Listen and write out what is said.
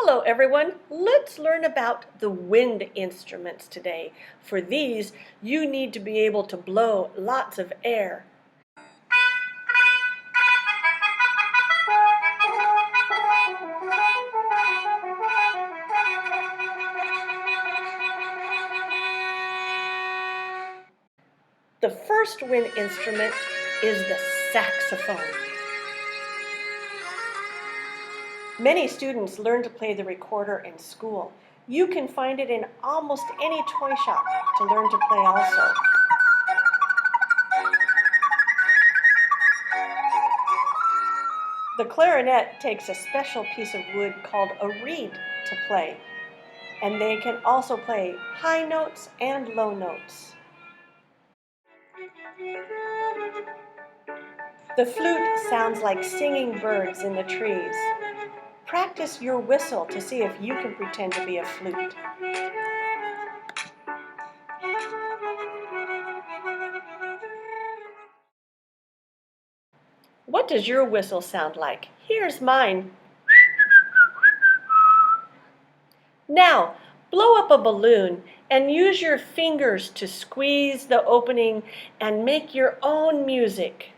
Hello everyone, let's learn about the wind instruments today. For these, you need to be able to blow lots of air. The first wind instrument is the saxophone. Many students learn to play the recorder in school. You can find it in almost any toy shop to learn to play also. The clarinet takes a special piece of wood called a reed to play, and they can also play high notes and low notes. The flute sounds like singing birds in the trees. Practice your whistle to see if you can pretend to be a flute. What does your whistle sound like? Here's mine. Now, blow up a balloon and use your fingers to squeeze the opening and make your own music.